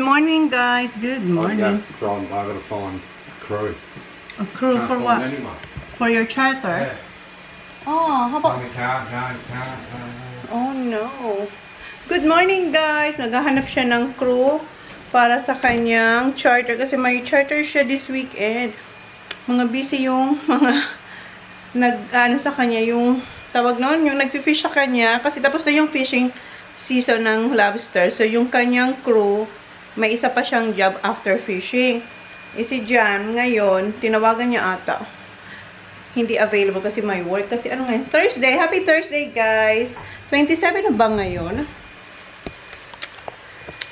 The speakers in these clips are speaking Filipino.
morning, guys. Good morning. I gotta find a crew. A crew Can't for find what? anyone. For your charter? Yeah. Oh, how about... Find a car. Oh, no. Good morning, guys. Naghahanap siya ng crew para sa kanyang charter. Kasi may charter siya this weekend. Mga busy yung mga sa kanya, yung tawag noon, yung nag-fish sa kanya. Kasi tapos na yung fishing season ng lobster. So, yung kanyang crew, may isa pa siyang job after fishing. Si Jan, ngayon, tinawagan niya ata. Hindi available kasi may work. Kasi ano ngayon? Thursday. Happy Thursday, guys. 27 na ba ngayon?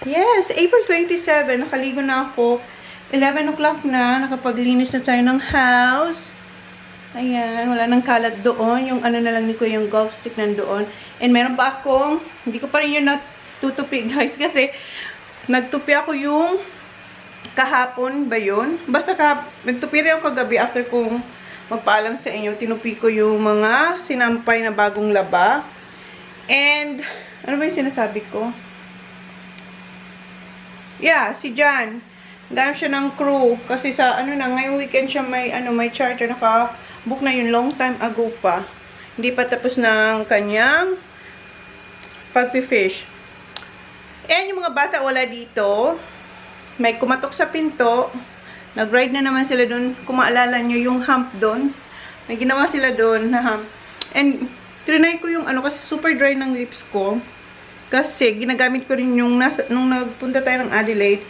Yes, April 27. Nakaligo na ako. 11 o'clock na. Nakapaglinis na tayo ng house. Ayan, wala nang kalat doon. Yung ano na lang ni ko, yung golf stick nandoon. And meron pa akong, hindi ko pa rin yun natutupi, guys. Kasi, nagtupi ako yung kahapon ba yun? Basta nagtupi rin ako kagabi after kong magpaalam sa inyo. Tinupi ko yung mga sinampay na bagong laba. And, ano ba yung sinasabi ko? Yeah, si Jan. Ganap siya ng crew. Kasi sa, ngayong weekend siya may charter. Naka-book na yun long time ago pa. Hindi pa tapos ng kanyang pag-fish. And yung mga bata wala dito. May kumatok sa pinto. Nag-ride na naman sila doon. Kung maalala nyo yung hump doon. May ginawa sila doon na hump. And, trinay ko yung kasi super dry ng lips ko. Kasi, ginagamit ko rin yung nung nagpunta tayo ng Adelaide.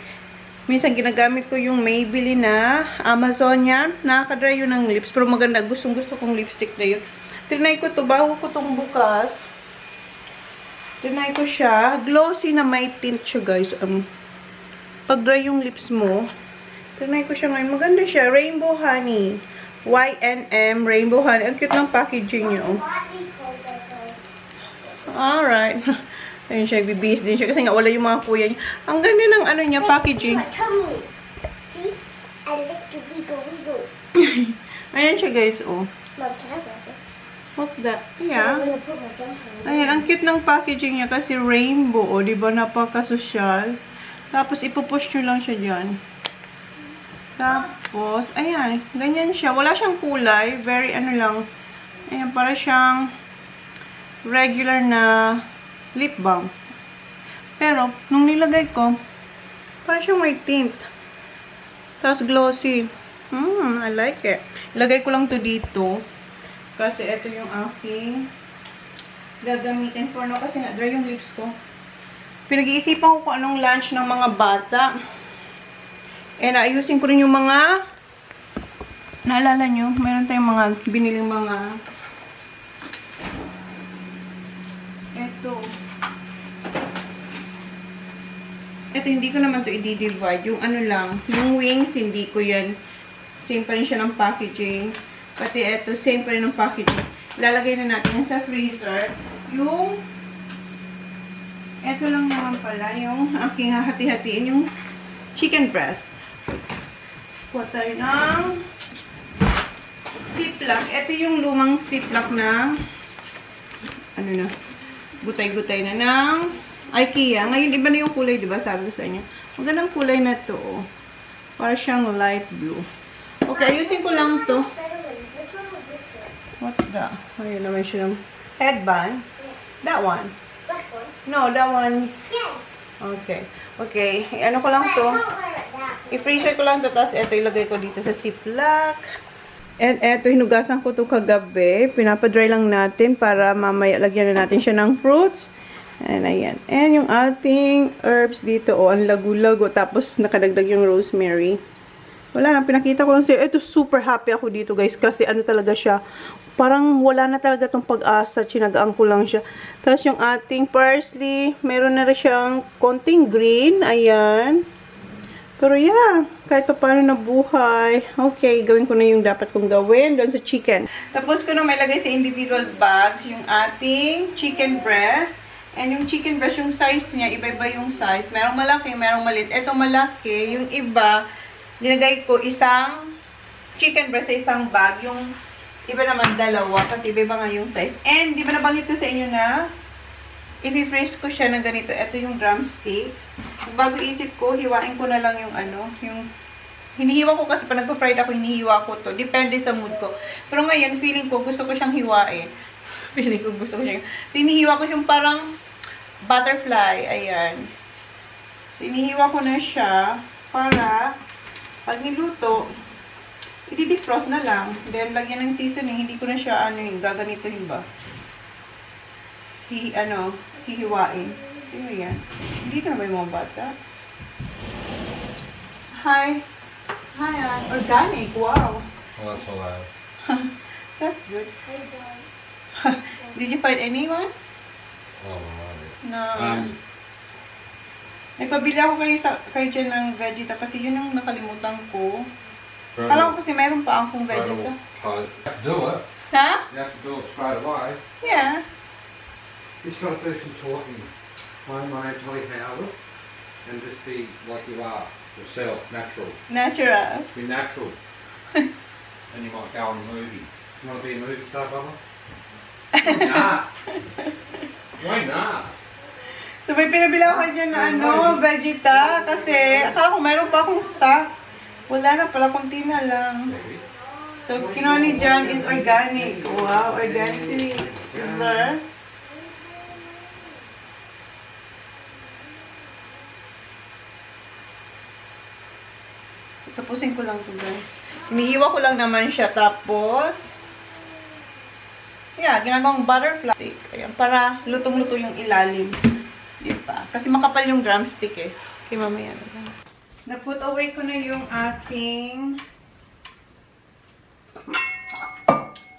Minsan, ginagamit ko yung Maybelline na Amazon yan. Nakaka-dry yun ng lips. Pero maganda. Gustong-gusto kong lipstick na yun. Trinay ko to. Bago ko tong bukas. Trinay ko siya. Glossy na may tint siya, guys. Pag dry yung lips mo. Trinay ko siya ngayon. Maganda siya. Rainbow Honey. YNM Rainbow Honey. Ang cute ng packaging niyo. Alright. Ayun siya, bibis din siya. Kasi nga, wala yung mga kuya niya. Ang ganda ng niya, packaging. See? I like to wiggle. Ayan siya, guys, oh. Mom, can I grab this? What's that? Yeah. I'm gonna put my jumper on. Ayan, ang cute ng packaging niya kasi rainbow, oh. Diba, napaka-sosyal. Tapos, ipupush nyo lang siya dyan. Tapos, ayan, ganyan siya. Wala siyang kulay. Very, lang. Ayan, para siyang regular na lip balm. Pero, nung nilagay ko, parang siyang may tint. Tapos glossy. I like it. Ilagay ko lang to dito. Kasi ito yung aking gagamitin for now. Kasi nga, dry yung lips ko. Pinag-iisipan ko kung anong lunch ng mga bata. And ayusin ko rin yung mga naalala nyo, meron tayong mga biniling mga Ito, hindi ko naman to i-divide. Yung lang, yung wings, hindi ko yan. Same pa rin siya ng packaging. Pati ito, same pa rin ng packaging. Lalagay na natin sa freezer. Yung, ito lang naman pala, yung aking hahati-hatiin, yung chicken breast. Kuha tayo ng ziplock. Ito yung lumang ziplock na, gutay-gutay na ng IKEA. Ngayon, iba na yung kulay, diba? Sabi ko sa inyo. Magandang kulay na to, oh. Para siyang light blue. Okay, ayusin ko lang to. What's that? Ayun naman siya ng headband. That one? That one? No, that one. Yeah. Okay. Okay. Ano ko lang to? I-freezer ko lang to. Tapos, ito ilagay ko dito sa ziplock. And eto, hinugasan ko to kagabi. Pinapadry lang natin para mamaya lagyan na natin siya ng fruits. And ayan. And yung ating herbs dito, oh, ang lagu-lago. Tapos, nakadagdag yung rosemary. Wala na, pinakita ko lang sa'yo. Ito, super happy ako dito, guys. Kasi talaga siya. Parang wala na talaga tong pag-asa. Chinagaan ko lang siya. Tapos, yung ating parsley. Meron na rin siyang konting green. Ayan. Pero, yeah. Kahit pa paano nabuhay. Okay, gawin ko na yung dapat kong gawin doon sa chicken. Tapos ko na may lagay sa individual bags yung ating chicken breast. And yung chicken breast, yung size niya, iba-iba yung size. Merong malaki, merong maliit. Ito malaki. Yung iba, linagay ko isang chicken breast sa isang bag. Yung iba naman dalawa kasi iba-iba nga yung size. And di ba nabanggit ko sa inyo na i-freeze ko siya ng ganito. Ito yung drumsticks. Bago isip ko, hiwain ko na lang yung ano, yung hinihiwa ko kasi pa nagpa-fried ako, hinihiwa ko to. Depende sa mood ko. Pero ngayon, feeling ko, gusto ko siyang hiwain. Feeling ko, gusto ko siyang. So, hinihiwa ko siyang parang butterfly. Ayan. So, hinihiwa ko na siya para pag niluto, i-defrost na lang. Then, lagyan ng seasoning. Hindi ko na siya, gaganituhin ba? Hihiwain. Ano yan? Dito na ba yung mga bata? Hi. Hi, organic. Wow. Well, that's all I have. That's good. Hey, Dad. Did you find anyone? Oh, right. No. Nagpabili ako kayo dyan ng vegeta kasi yun ang nakalimutan ko. Alam ko kasi meron pa akong vegeta. You have to do it. Ha? You have to do it straight away. Yeah. Just got to do some talking. Hi, my name's Holly Howard. And just be like you are, yourself, natural. Natural. Be natural. And you might go on a movie. You want to be a movie star, Bubba? Why not? Why not? So may pinabili ako kayo dyan na vegeta kasi akala ko meron pa akong stock. Wala na pala, konti na lang. So, kinuha ni John is organic. Wow, organic sir. So, tapusin ko lang to guys. Hinihiwa ko lang naman siya. Tapos, yeah, ginagawang butterfly. Ayan, para lutong-luto yung ilalim. Diba? Kasi makapal yung drumstick eh. Okay, mamaya na lang. Na-put away ko na yung ating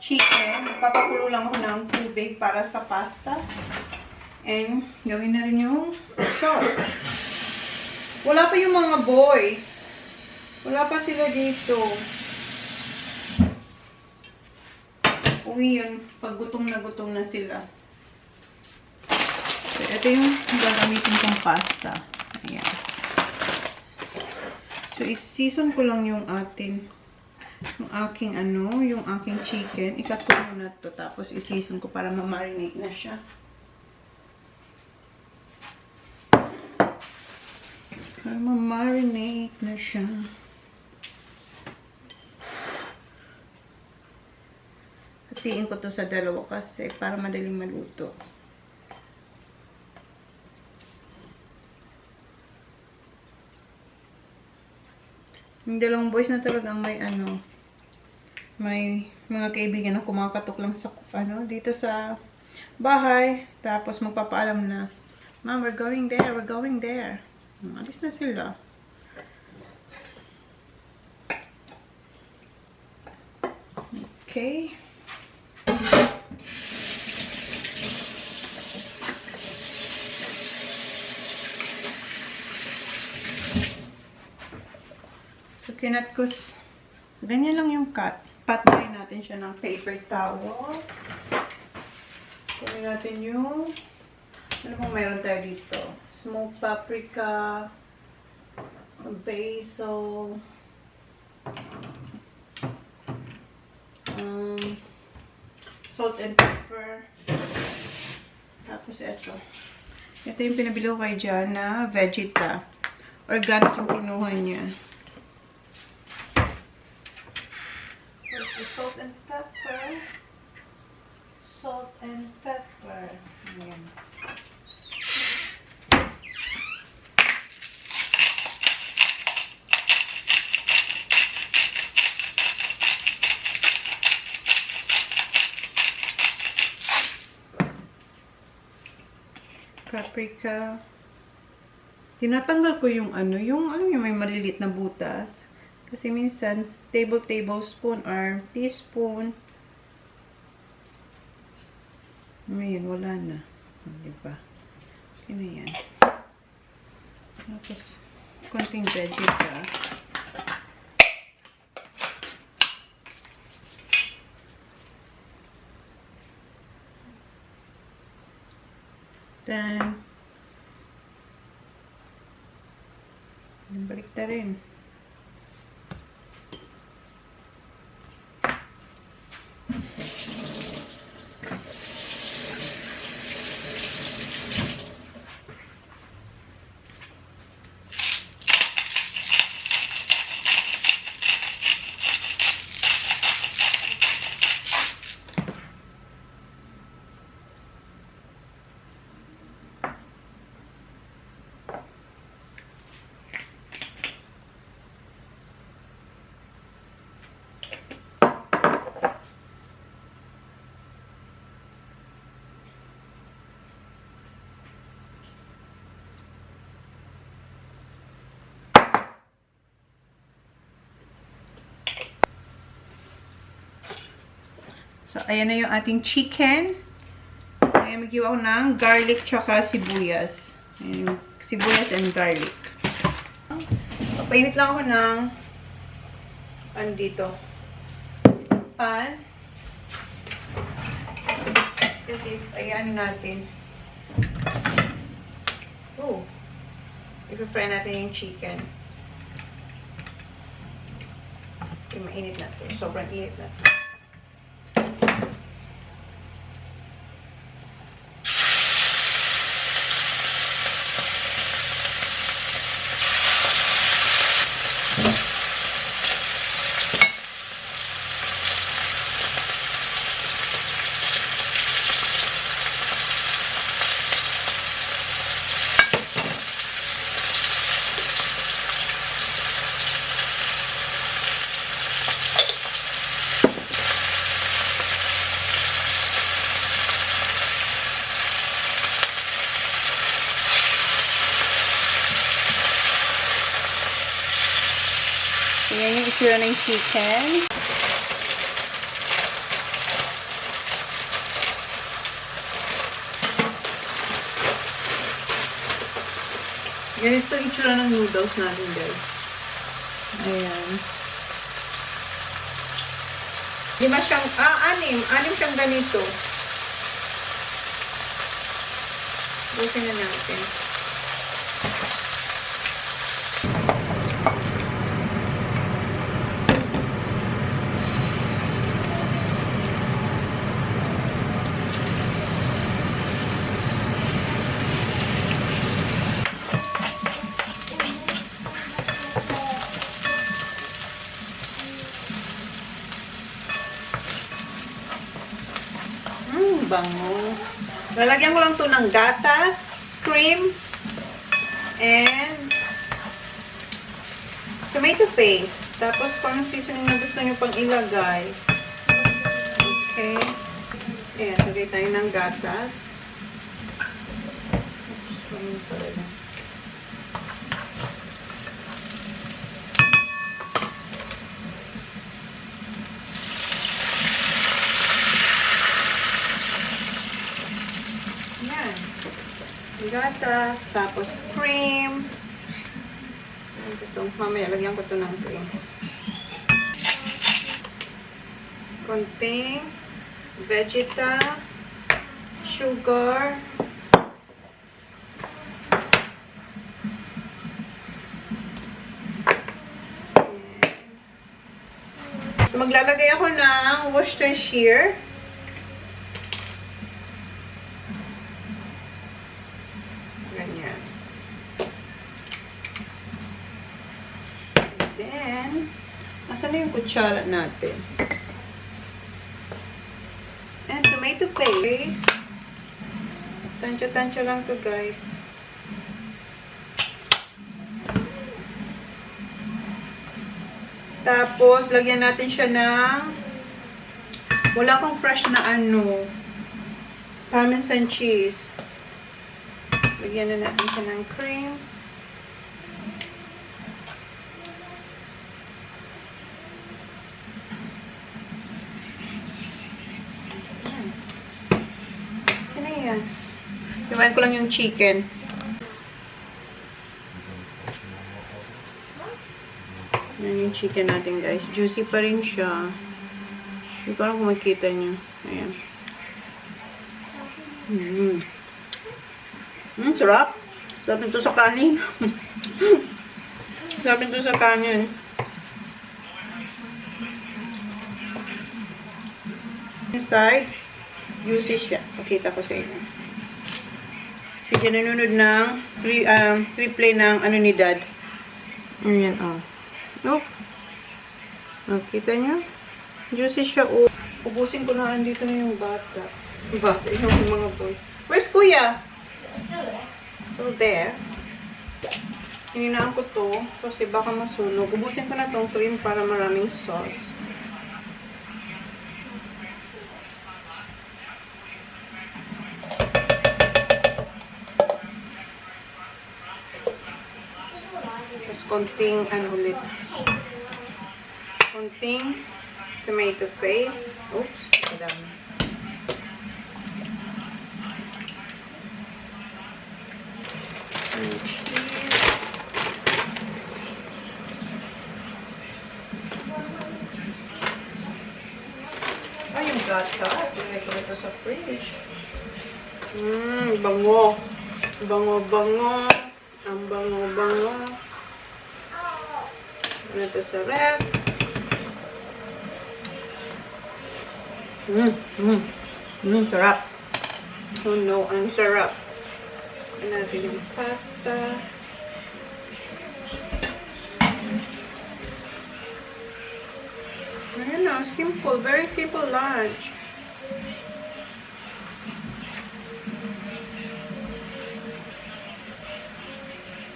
chicken. Papakulo lang ako ng tubig para sa pasta. And gawin na rin yung sauce. Wala pa yung mga boys. Wala pa sila dito. Uwi yun. Pag gutom na sila. So, ito yung gagamitin kong pasta. Ayan. So, i-season ko lang yung aking chicken. I-cut ko muna to tapos i-season ko para ma-marinate na siya. Para ma-marinate na siya. Hatiin ko to sa dalawa kasi para madaling maluto. Yung dalawang boys na talagang may mga kaibigan na kumakatok lang sa, dito sa bahay. Tapos magpapaalam na, Mom, we're going there. Alis na sila. Okay. Kinat ko, ganyan lang yung cut. Patay natin siya ng paper towel. Kunin natin yung, ano bang mayroon tayo dito? Smoked paprika, basil, salt and pepper. Tapos ito. Ito yung pinabili ko kay John na vegeta. Organic yung kinuha niya. Salt and pepper. Salt and pepper. Ayan. Paprika. Tinatanggal ko yung alam yung may maliliit na butas. Kasi minsan, tablespoon or teaspoon. Ngayon, wala na. Diba? Okay na yan. Tapos, konting vegeta. Then, balik na rin. So, ayan na yung ating chicken. Ayan, mag-iwa ako ng garlic tsaka sibuyas. Ayan, sibuyas and garlic. Papainit lang ako ng ano dito? Pan. Kasi, ayan natin. Oh. I-fry natin yung chicken. Okay, mainit na to. Sobrang init na to. Ayan yung itsura ng chicken. Ganito yung itsura ng noodles natin, guys. Ayan. Lima siyang, anim. Anim siyang ganito. Busin na natin. Bango. Lalagyan ko lang to ng gatas, cream, and tomato paste. Tapos, kung anong seasoning na gusto nyo pang ilagay. Okay. Ayan, lagay tayo ng gatas. Oops, talaga. Gatas, tapos cream. Ito, mamaya lagyan ko ito ng cream. Konting vegeta, sugar, so, maglalagay ako ng Worcestershire. Asan na yung kutsara natin? And tomato paste. Tansya-tansya lang to, guys. Tapos, lagyan natin siya ng wala akong fresh na Parmesan cheese. Lagyan na natin siya ng cream. Iwan ko lang yung chicken. Yan yung chicken natin, guys. Juicy pa rin siya. Hindi ko alam kung makita nyo. Ayan. Sarap. Sarap nito sa kanin. Sarap nito sa kanin. Inside, juicy siya. Pakita ko sa inyo. Sige, nanonood ng replay ng ni Dad. Ayan, Nope. Kita nyo? Juicy siya, Ubusin ko na, andito na yung bata. Yung mga boys. Where's Kuya? Still there. Hininaan ko to, kasi baka masunog. Ubusin ko na tong cream para maraming sauce. Konting ulit. Konting tomato paste. Oops. Madami. Ay, yung gatas. Ilagay ko ito sa fridge. Bango. Bango-bango. Ang bango-bango. Ano ito sa ref. Sarap. Oh no, ang sarap. Ano natin yung pasta. Ayan na, simple. Very simple lunch.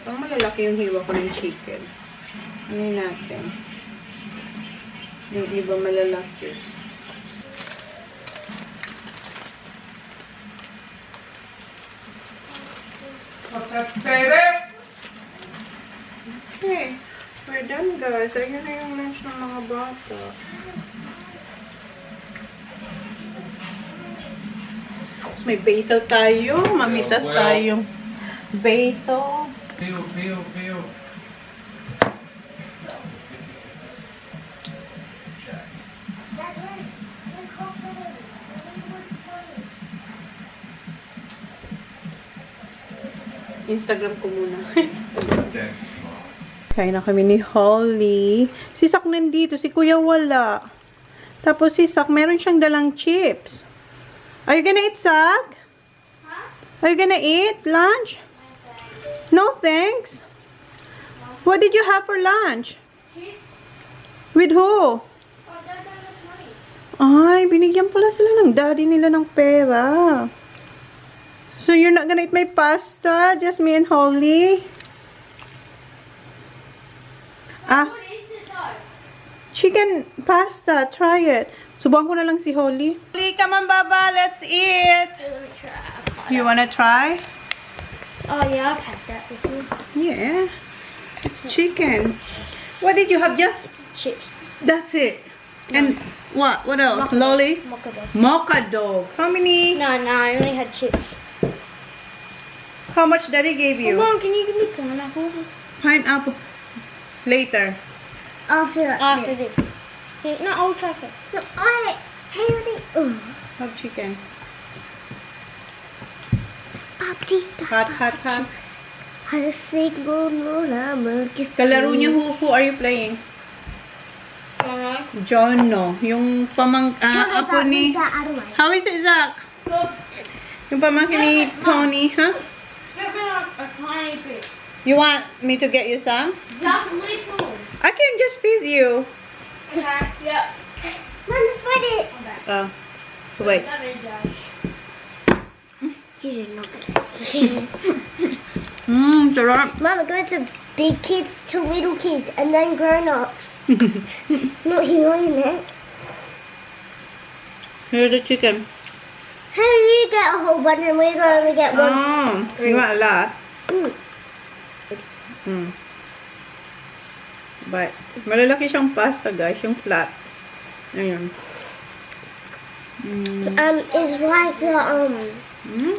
Ang malalaki yung hiwa ko ng chicken. Ano natin? Yung iba malalaki. What's that, baby? Okay. We're done, guys. Ayun na yung lunch ng mga bata. Tapos may basil tayo. Mamitas tayong basil. Peel. Instagram ko muna. Okay. Kain na kami ni Holly. Si Sak nandito. Si Kuya wala. Tapos si Sak, meron siyang dalang chips. Are you gonna eat, Sak? Are you gonna eat lunch? No, thanks. What did you have for lunch? Chips? With who? Oh, Dad, that was money. Ay, binigyan pala sila ng daddy nila ng pera. So, you're not gonna eat my pasta? Just me and Holly? Ah, What is it, though? chicken pasta. Try it. Subukan ko na lang si Holly. Holly, come on, Baba. Let's eat. Let me try. You wanna try? Oh, yeah, I've had that before. Yeah. It's chicken. What did you have? Just, Chips. that's it. And what? What else? Lollies? Mocha dog. Mocha dog. How many? No, I only had chips. How much daddy gave you? Mom, can you give me pineapple? Pineapple. Later. After this. Okay, no, I'll try first. No, I hate it. Have chicken. Papi, Hot. Kalaro niya, who are you playing? Jono. Yung apo ni... How is it, Zach? Yung pamangkin ni Tony, huh? You want me to get you some? I can just feed you. Yeah. Mom, let's find it. Oh, wait. You did not. Sarap. Mom, it goes to big kids to little kids and then grown-ups. It's not here next. Here's the chicken. How do you get a whole bunch and we're going to get one? Oh, you want a lot? Mm. But, malalaki siyang pasta, guys. Yung flat. Ayun. It's like the,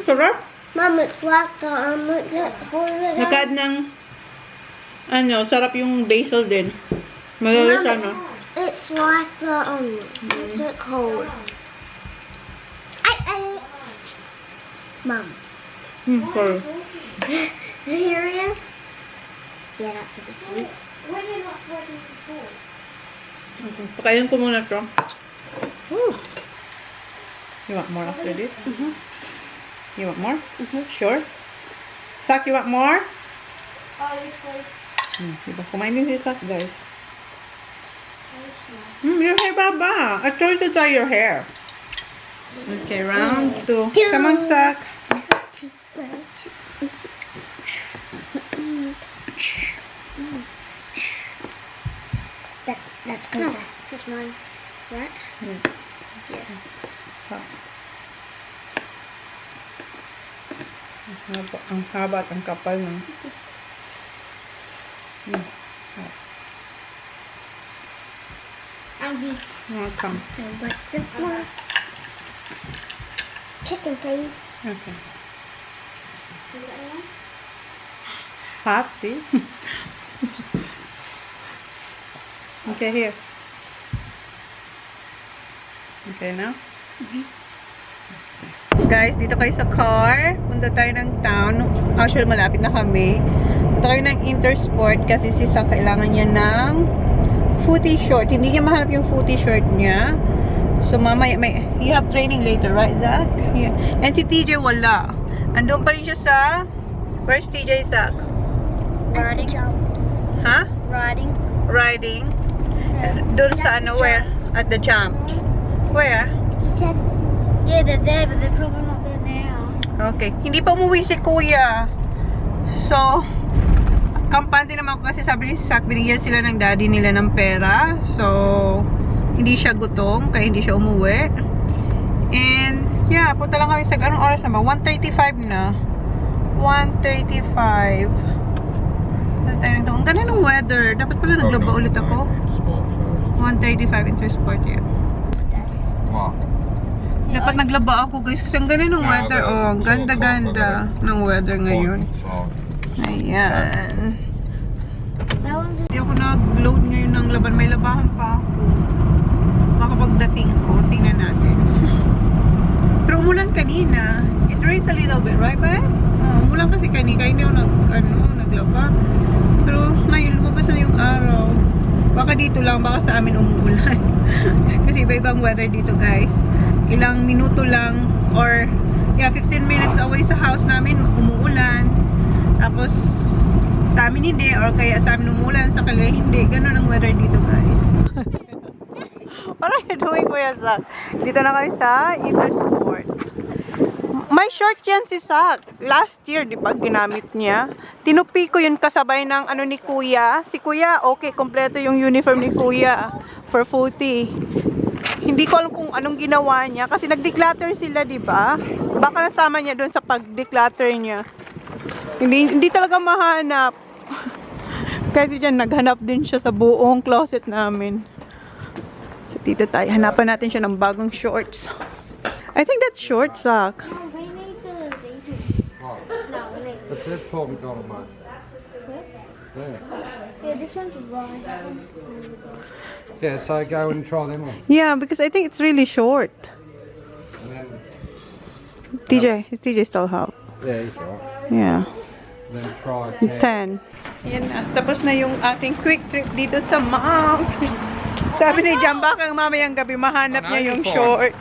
Sarap. Mom, it's like the, Nakad ng, sarap yung basil din. Malalaki Mom, it's like the, what's it called? Mom. Sorry. Serious? Yeah, that's a big one. When you're not working before. Pakainin ko muna to. Ooh. You want more after this? You want more? Sure? Sak, you want more? Oh, this place. Diba? Kumain din si Sak, guys. Your hair, Baba. I told you to tie your hair. Okay, round 2. Come on, Sak. That's closer. This is mine, right? Yeah. Stop. Ang haba at ang kapal ng... I'll be. Come. What's it for? chicken, please. Okay. Hot, see? Okay, here. Okay, now? Guys, dito kayo sa car. Punta tayo ng town. Actually, malapit na kami. Punta kayo ng Intersport kasi si Sa kailangan niya ng footy short. Hindi niya mahanap yung footy short niya. So, mamaya, you have training later, right, Zach? Yeah. And si TJ wala. Andun pa rin siya sa... Where's TJ, Zach? Riding jumps. Huh? Riding. Riding. Doon sa ano, where? At the jumps. Where? He said, yeah, they're there, but they're probably not there now. Okay. Hindi pa umuwi si Kuya. So, kampante naman ako kasi sabi ni Zach, binigyan sila ng daddy nila ng pera. So, hindi siya gutom, kaya hindi siya umuwi. And, yeah, punta lang kami sa, anong oras naman? 1:35 na. 1:35. Ang ganda ng weather. Dapat pala naglaba ulit ako. 1:35 Intersport, yeah. What? Dapat naglaba ako, guys. Kasi ang ganda ng weather. Oh, ang ganda-ganda ng weather ngayon. Ayan. Hindi ako nag-load ngayon ng laban. May labahan pa ako. Baka pagdating ko, tingnan natin. Pero umulan kanina. It rains a little bit, right, ba? Umulan kasi kanina. Hindi ako naglaba. Pero ngayon, lumabas na yung araw. Baka dito lang, baka sa amin umuulan. Kasi iba-ibang weather dito, guys. Ilang minuto lang, or, yeah, 15 minutes away sa house namin, umuulan. Tapos, sa amin hindi, or kaya sa amin umuulan, sa kanila hindi. Ganun ang weather dito, guys. What are you doing, Kuya Zach? Dito na kayo sa Intersport. May short yan si Zach. Last year, di ba, ginamit niya. Tinupi ko yun kasabay ng ano ni Kuya. Si Kuya, okay, kompleto yung uniform ni Kuya for footy. Hindi ko alam kung anong ginawa niya kasi nag-declutter sila, di ba? Baka nasama niya doon sa pag-declutter niya. Hindi talaga mahanap. Kasi dyan, naghanap din siya sa buong closet namin. So, dito tayo. Hanapan natin siya ng bagong shorts. I think that's short, Zach. No, we need the these ones. No, we need That's it for McDonald's, mate. this. Yeah, this one's right. Yeah, so go and try them on. Yeah, because I think it's really short. And then, TJ still have. yeah, he's right. Yeah. Then try 10. 10. Yan na. Tapos na yung ating quick trip dito sa mom. Sabi ni Jamba kang mamayang gabi mahanap niya yung shorts.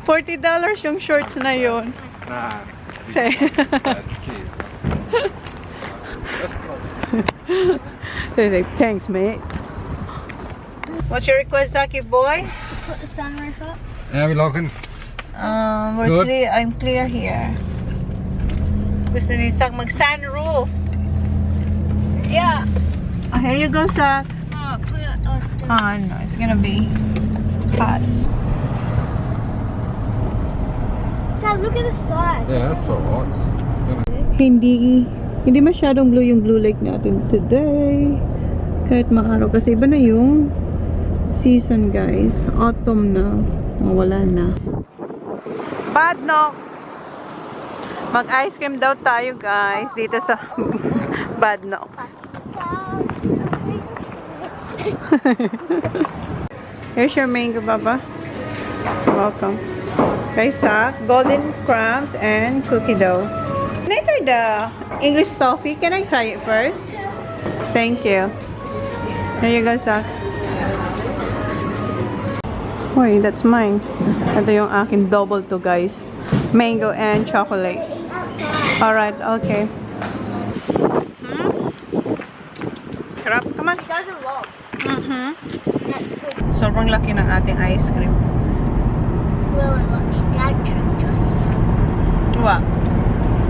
$40 yung shorts na yun. Nah. Okay. They're like, thanks, mate. What's your request, Zaki boy? Put the sunroof up. How are we looking? We're Good. clear. I'm clear here. Gusto ni Zach mag-sunroof. Yeah. Oh, here you go, Zach. Oh, put it up. Oh, no, it's gonna be hot. Dad, look at the side. Yeah, that's alright. Hindi masyadong blue yung blue lake natin today. Kahit maaraw kasi iba na yung season, guys. Autumn na. Wala na. Bad knocks. Mag-ice cream daw tayo, guys. Dito sa Bad knocks. Here's your mango, Baba. Welcome. Guys, golden crumbs and cookie dough. Can I try the English toffee? Can I try it first? Thank you. There you go, Zach. Wait, that's mine. Ito yung akin double to, guys. Mango and chocolate. Alright, okay. Sarap. Come on. It doesn't lock. That's good. Sobrang laki ng ating ice cream. Really lucky. Dad tricked us again. What?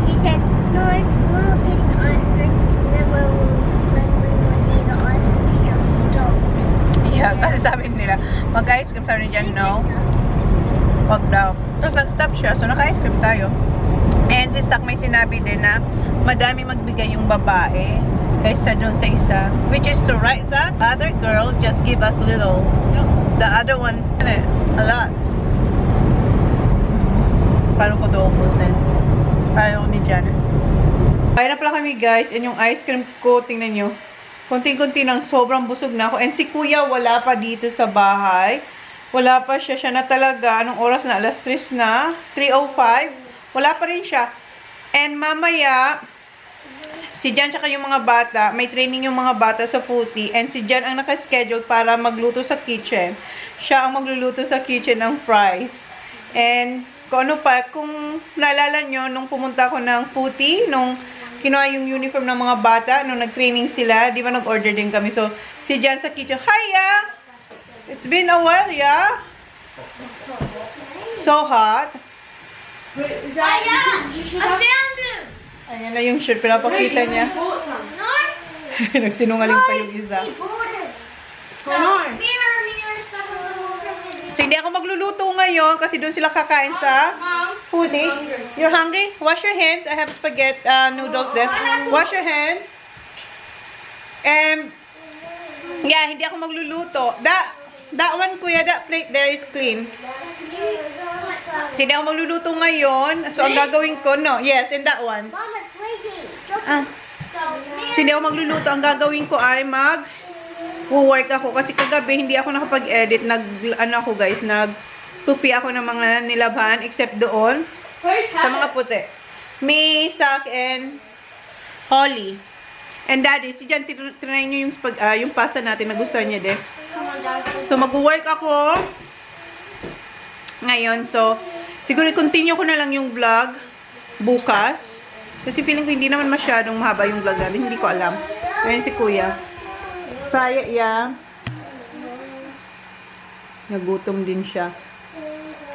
He said, no, we're not getting the ice cream. And then when we were near the ice cream, he just stopped. Yeah, kasi sabi nila, mag-ice cream sabi niya, no. He tricked us. Wag daw. Tapos nag-stop siya, so naka-ice cream tayo. And si Zach may sinabi din na madami magbigay yung babae kaysa dun sa isa. Which is true, right, Zach? The other girl just give us little. The other one, a lot. Paano ko ito ubusin? Ayaw ni Jana. Kaya na pala kami guys. And yung ice cream ko, tingnan nyo. Konting-konti nang sobrang busog na ako. And si kuya wala pa dito sa bahay. Wala pa siya. Siya na talaga. Anong oras na? Alas 3 na. 3:05. Wala pa rin siya. And mamaya, si Jan tsaka yung mga bata, may training yung mga bata sa footy. And si Jan ang nakaschedule para magluto sa kitchen. Siya ang magluluto sa kitchen ng fries. And kung ano pa, kung naalala nyo, nung pumunta ako ng footy, nung kinuha yung uniform ng mga bata, nung nag-training sila, di ba nag-order din kami. So, si Jan sa kitchen, hiya! It's been a while, yeah? So hot. I found him! Ayan na yung shirt, pinapakita niya. Nagsinungaling pa yung isa. So, hindi ako magluluto ngayon kasi doon sila kakain sa foodie. You're hungry? Wash your hands. I have spaghetti noodles there. Wash your hands. And, yeah, hindi ako magluluto. That one, kuya, that plate there is clean. So, hindi ako magluluto ngayon. So, ang gagawin ko, no. Yes, in that one. Mama's waiting. So, hindi ako magluluto. Ang gagawin ko ay work ako. Kasi kagabi, hindi ako nakapag-edit. Nagtupi ako ng mga nilabhan. Except doon. Sa mga puti. Me, Sak, and Holly. And Daddy, si Jan, trinay nyo yung pasta natin. Nagustuhan niya din. So, mag-work ako ngayon. So, siguro continue ko na lang yung vlog bukas. Kasi feeling ko hindi naman masyadong mahaba yung vlog natin. Hindi ko alam. Ngayon si Kuya. Saya, yeah. Nagutom din siya.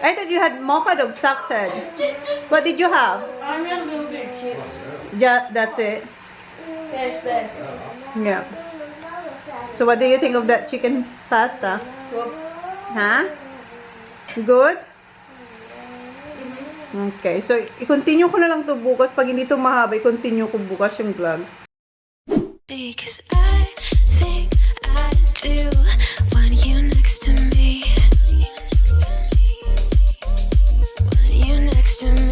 I thought you had mocha dog, Sak said. What did you have? I'm gonna go get chips. Yeah, that's it. Yes, there. Yeah. So, what do you think of that chicken pasta? Huh? Good? Okay. So, i-continue ko na lang to bukas. Pag hindi to mahaba, i-continue ko bukas yung vlog. Cause I think I do want you next to me. Want you next to me.